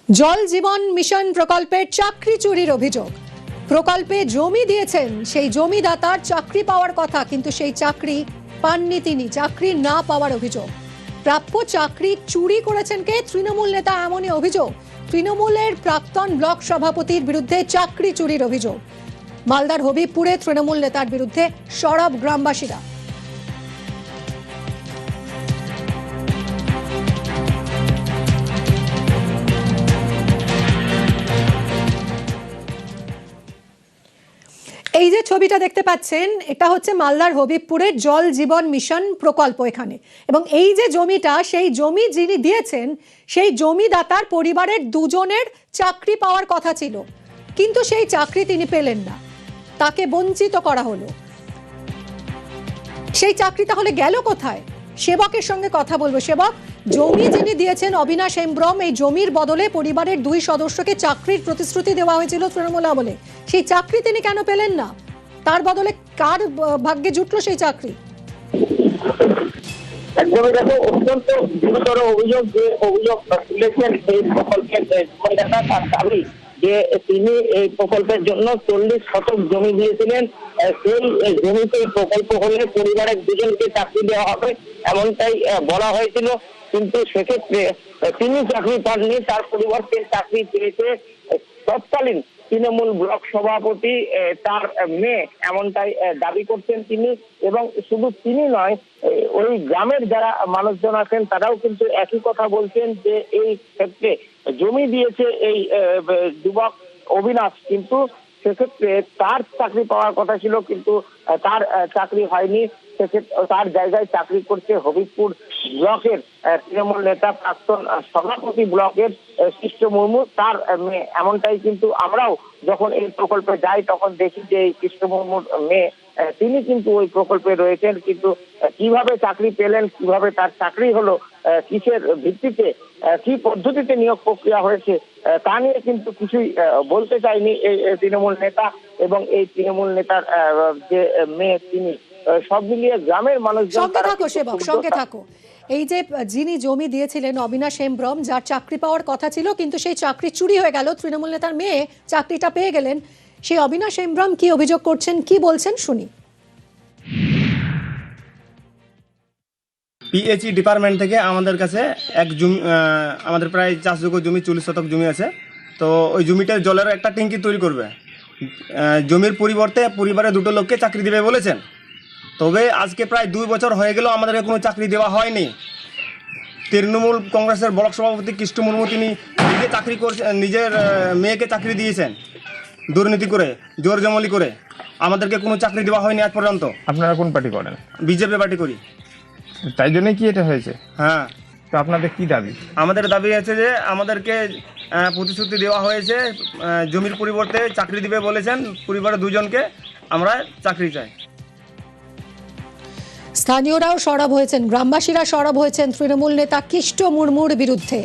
জল জীবন মিশন প্রকল্পের চাকরি চুরির অভিযোগ। প্রকল্পে জমি দিয়েছেন সেই জমিদাতার চাকরি পাওয়ার কথা, কিন্তু সেই চাকরি পাননি তিনি। চাকরি না পাওয়ার অভিযোগ। প্রাপ্য চাকরি চুরি করেছেন কে? তৃণমূল নেতা, এমনই অভিযোগ। তৃণমূলের প্রাক্তন ব্লক সভাপতির বিরুদ্ধে চাকরি চুরির অভিযোগ। মালদার হবিবপুরে তৃণমূল নেতার বিরুদ্ধে সরব গ্রামবাসীরা। এই যে ছবিটা দেখতে পাচ্ছেন, এটা হচ্ছে মালদার হবিবপুরের জল জীবন মিশন প্রকল্প এখানে। এবং এই যে জমিটা, সেই জমি যিনি দিয়েছেন সেই জমিদাতার পরিবারের দুজনের চাকরি পাওয়ার কথা ছিল, কিন্তু সেই চাকরি তিনি পেলেন না, তাকে বঞ্চিত করা হলো। সেই চাকরি তাহলে গেল কোথায়? সেবকের সঙ্গে কথা বলবো। সেবক, জমি যিনি দিয়েছেন অবিনাশ হেমব্রম, এই জমির বদলে পরিবারের দুই সদস্যকে চাকরির প্রতিশ্রুতি দেওয়া হয়েছিল তৃণমূল আমলে, সেই চাকরি তিনি কেন পেলেন না? তার বদলে কার ভাগ্যে জুটলো সেই চাকরি? একদমই দেখো, অত্যন্ত গুরুতর অভিযোগ যে অভিযোগ তুলেছেন এই প্রকল্পের তার দাবি যে তিনি এই প্রকল্পের জন্য 40 শতক জমি দিয়েছিলেন। সেই জমিতে প্রকল্প হলে পরিবারের দুজনকে চাকরি দেওয়া হবে এমনটাই বলা হয়েছিল, কিন্তু সেক্ষেত্রে তিনি চাকরি পাননি, তার পরিবর্তে চাকরি পেয়েছে তৎকালীন তৃণমূল ব্লক সভাপতি তার মেয়ে, এমনটাই দাবি করছেন তিনি। এবং শুধু তিনি নয়, ওই গ্রামের যারা মানুষজন আছেন তারাও কিন্তু একই কথা বলছেন যে এই ক্ষেত্রে জমি দিয়েছে এই যুবক অবিনাশ, কিন্তু সেক্ষেত্রে তার চাকরি পাওয়ার কথা ছিল, কিন্তু তার চাকরি হয়নি। সেক্ষেত্রে তার জায়গায় চাকরি করছে হবিবপুর ব্লকের তৃণমূল নেতা, প্রাক্তন সভাপতি ব্লকের কৃষ্ণ মুর্মু, তার মেয়ে। এমনটাই কিন্তু আমরাও যখন এই প্রকল্পে যাই তখন দেখি যে এই কৃষ্ণ মুর্মুর মেয়ে, তিনি কিন্তু ওই প্রকল্পে রয়েছেন, কিন্তু কিভাবে চাকরি পেলেন, কিভাবে তার চাকরি হলো, কিসের ভিত্তিতে, কি পদ্ধতিতে নিয়োগ প্রক্রিয়া হয়েছে, তা নিয়ে কিন্তু কিছুই বলতে চাইনি এই তৃণমূল নেতা এবং এই তৃণমূল নেতার যে মেয়ে তিনি। সব মিলিয়ে গ্রামের মানুষজন। সঙ্গে থাকো সেবক, সঙ্গে থাকো। এই যে যিনি জমি দিয়েছিলেন অবিনাশ হেমব্রম, যার চাকরি পাওয়ার কথা ছিল কিন্তু সেই চাকরি চুরি হয়ে গেল, তৃণমূল নেতার মেয়ে চাকরিটা পেয়ে গেলেন, সেই অবিনাশ হেমব্রম কি অভিযোগ করছেন, কি বলছেন শুনি। পিএইচই ডিপার্টমেন্ট থেকে আমাদের কাছে এক জমি, আমাদের প্রায় চাষযোগ্য জমি 40 শতক জমি আছে, তো ওই জমিটার জলের একটা ট্যাঙ্কি তৈরি করবে। জমির পরিবর্তে পরিবারে দুটো লোককে চাকরি দেবে বলেছেন, তবে আজকে প্রায় 2 বছর হয়ে গেল আমাদেরকে কোনো চাকরি দেওয়া হয়নি। তৃণমূল কংগ্রেসের ব্লক সভাপতি কৃষ্ণ মুর্মু তিনি নিজে চাকরি করছেন, নিজের মেয়েকে চাকরি দিয়েছেন দুর্নীতি করে, জোর জমলি করে। আমাদেরকে কোনো চাকরি দেওয়া হয়নি আজ পর্যন্ত। আপনারা কোন পার্টি করেন? বিজেপি পার্টি করি। তাই জন্যই কি এটা হয়েছে? হ্যাঁ। তো আপনাদের কি দাবি? আমাদের দাবি আছে যে আমাদেরকে প্রতিশ্রুতি দেওয়া হয়েছে, জমির পরিবর্তে চাকরি দিবে বলেছেন পরিবারের দুজনকে, আমরা চাকরি চাই। স্থানীয়রাও সরব হয়েছেন, গ্রামবাসীরা সরব হয়েছেন তৃণমূল নেতা কৃষ্ণ মুর্মুর বিরুদ্ধে।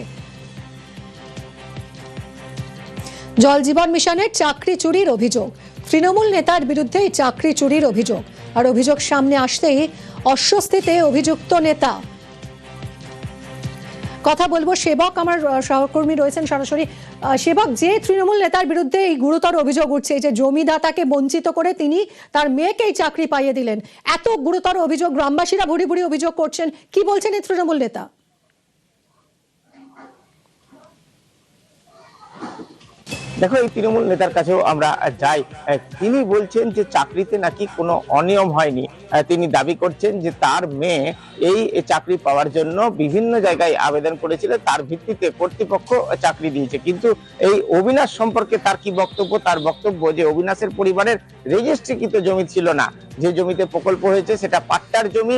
জল জীবন মিশনের চাকরি চুরির অভিযোগ, তৃণমূল নেতার বিরুদ্ধে এই চাকরি চুরির অভিযোগ। আর অভিযোগ সামনে আসতেই অস্বস্তিতে অভিযুক্ত নেতা। কথা বলবো সেবক, আমার সহকর্মী রয়েছেন সরাসরি। সেবক, যে তৃণমূল নেতার বিরুদ্ধে এই গুরুতর অভিযোগ উঠছে যে জমিদাতাকে বঞ্চিত করে তিনি তার মেয়েকে এই চাকরি পাইয়ে দিলেন, এত গুরুতর অভিযোগ, গ্রামবাসীরা ভুরি ভুরি অভিযোগ করছেন, কি বলছেন এই তৃণমূল নেতা? দেখো, এই তৃণমূল নেতার কাছেও আমরা যাই, তিনি বলছেন যে চাকরিতে নাকি কোনো অনিয়ম হয়নি। তিনি দাবি করছেন যে তার মেয়ে এই চাকরি পাওয়ার জন্য বিভিন্ন জায়গায় আবেদন করেছিল, তার ভিত্তিতে কর্তৃপক্ষ চাকরি দিয়েছে। কিন্তু এই অবিনাশ সম্পর্কে তার কি বক্তব্য? তার বক্তব্য যে অবিনাশের পরিবারের রেজিস্ট্রিকৃত জমি ছিল না, যে জমিতে প্রকল্প হয়েছে সেটা পাট্টার জমি,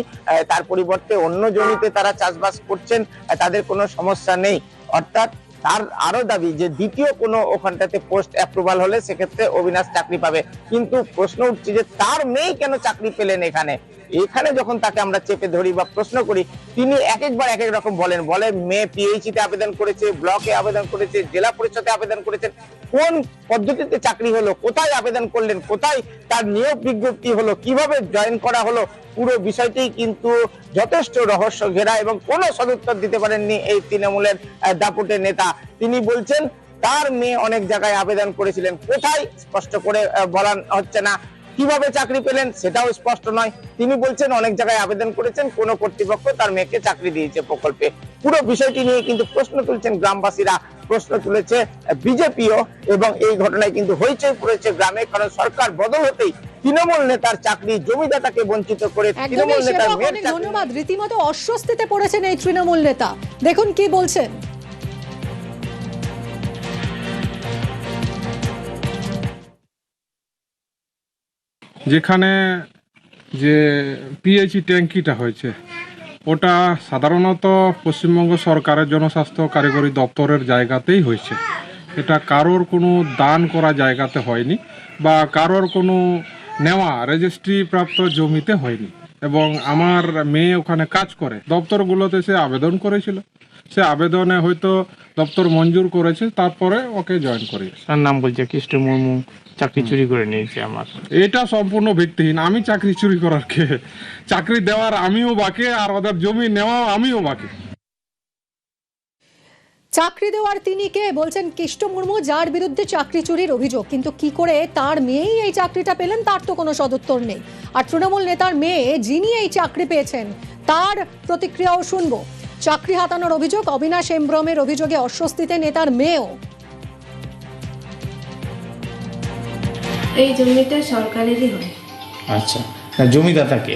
তার পরিবর্তে অন্য জমিতে তারা চাষবাস করছেন, তাদের কোনো সমস্যা নেই। অর্থাৎ তার আরো দাবি যে দ্বিতীয় কোনো ওখানটাতে পোস্ট অ্যাপ্রুভাল হলে সেক্ষেত্রে অবিনাশ চাকরি পাবে। কিন্তু প্রশ্ন উঠছে যে তার মেয়ে কেন চাকরি পেলেন এখানে, এখানে যখন তাকে আমরা চেপে ধরি বা প্রশ্ন করি, তিনি এক একবার এক এক রকম বলে মেয়ে পিএইচিতে আবেদন করেছে, ব্লকে আবেদন করেছে, জেলা পরিষদে আবেদন করেছেন, কোন পদ্ধতিতে চাকরি হলো, কোথায় আবেদন করলেন, কোথায় তার নিয়োগ বিজ্ঞপ্তি হলো, কিভাবে জয়েন করা হলো, পুরো বিষয়টি কিন্তু যথেষ্ট রহস্য ঘেরা এবং কোনো সদুত্তর দিতে পারেননি এই তৃণমূলের দাপুটে নেতা। তিনি বলছেন তার মেয়ে অনেক জায়গায় আবেদন করেছিলেন, কোথায় স্পষ্ট করে বলা হচ্ছে না, কিভাবে চাকরি পেলেন সেটাও স্পষ্ট নয়। তিনি বলছেন অনেক জায়গায় আবেদন করেছেন, কোন কর্তৃপক্ষ তার মেয়েকে চাকরি দিয়েছে প্রকল্পে। পুরো বিষয়টি নিয়ে কিন্তু প্রশ্ন তুলছেন গ্রামবাসীরা, প্রশ্ন তুলেছে বিজেপিও, এবং এই ঘটনায় কিন্তু হইচই পড়েছে গ্রামে, কারণ সরকার বদল হতেই তৃণমূল নেতার চাকরি জমিদাতাকে বঞ্চিত করে তৃণমূল নেতার মেয়ের চাকরি। ধন্যবাদ। রীতিমতো অস্বস্তিতে পড়েছেন এই তৃণমূল নেতা, দেখুন কি বলছেন। যেখানে যে পিএইচই ট্যাঙ্কিটা হয়েছে ওটা সাধারণত পশ্চিমবঙ্গ সরকারের জনস্বাস্থ্য কারিগরি দপ্তরের জায়গাতেই হয়েছে। এটা কারোর কোনো দান করা জায়গাতে হয়নি বা কারোর কোনো নেওয়া রেজিস্ট্রি প্রাপ্ত জমিতে হয়নি। এবং আমার মেয়ে ওখানে কাজ করে, দপ্তরগুলোতে সে আবেদন করেছিল, সে আবেদনে হয়তো দপ্তর মঞ্জুর করেছে, তারপরে ওকে জয়েন করিয়েছে। তার নাম বলছে কৃষ্ণ মুর্মু চাকরি চুরি করে নিয়েছে আমার। এটা সম্পূর্ণ ভিত্তিহীন। আমি চাকরি চুরি করার কে? চাকরি দেওয়ার আমিও বাকি, আর ওদের জমি নেওয়াও আমিও বাকি। চাকরি দেওয়ার তিনি কে? বলছেন কৃষ্ণ মুর্মু, যার বিরুদ্ধে চাকরি চুরির অভিযোগ। কিন্তু কি করে তার মেয়েই এই চাকরিটা পেলেন তার তো কোনো সদুত্তর নেই। আর তৃণমূল নেতার মেয়ে যিনি এই চাকরি পেয়েছেন তার প্রতিক্রিয়াও শুনবো। চাকরি হাতানোর অভিযোগ, অবিনাশ হেমব্রমের অভিযোগে অস্বস্তিতে নেতার মেয়েও। এই জমিটা সরকারেরই হয়। আচ্ছা, জমিদাতাকে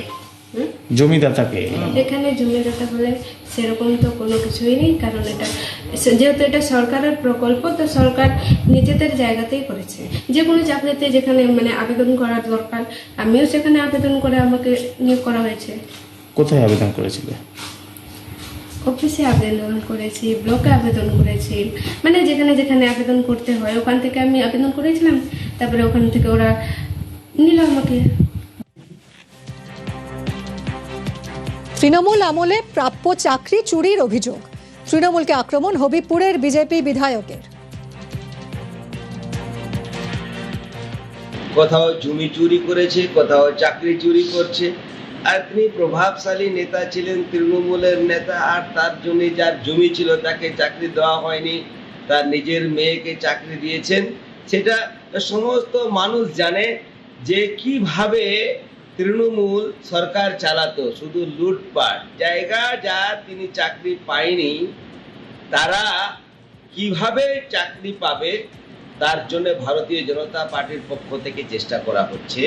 জমিদাতাকে এখানে জমিদাতা হলে সেরকম তো কোনো কিছুই নেই, কারণ এটা যেহেতু এটা সরকারের প্রকল্প, তো সরকার নিজেদের জায়গাতেই করেছে। যে কোনো চাকরিতে যেখানে মানে আবেদন করার দরকার, আমিও সেখানে আবেদন করে আমাকে নিয়োগ করা হয়েছে। কোথায় আবেদন করেছিল? অফিসে আবেদন করেছি, ব্লকে আবেদন করেছি, মানে যেখানে যেখানে আবেদন করতে হয় ওখান থেকে আমি আবেদন করেছিলাম, তারপরে ওখান থেকে ওরা নিল আমাকে। তৃণমূল আমলে প্রাপ্য চাকরি চুরির অভিযোগ, তৃণমূলকে আক্রমণ হবিপুরের বিজেপি বিধায়কের। কোথাও জমি চুরি করেছে, কোথাও চাকরি চুরি করছে। আর তিনি প্রভাবশালী নেতা ছিলেন, তৃণমূলের নেতা, আর তার জন্য যার জমি ছিল তাকে চাকরি দেওয়া হয়নি, তার নিজের মেয়েকে চাকরি দিয়েছেন। সেটা সমস্ত মানুষ জানে যে কিভাবে তৃণমূল সরকার চালাতো, শুধু লুটপাট। জায়গা যা তিনি চাকরি পায়নি তারা কিভাবে চাকরি পাবে তার জন্য ভারতীয় জনতা পার্টির পক্ষ থেকে চেষ্টা করা হচ্ছে।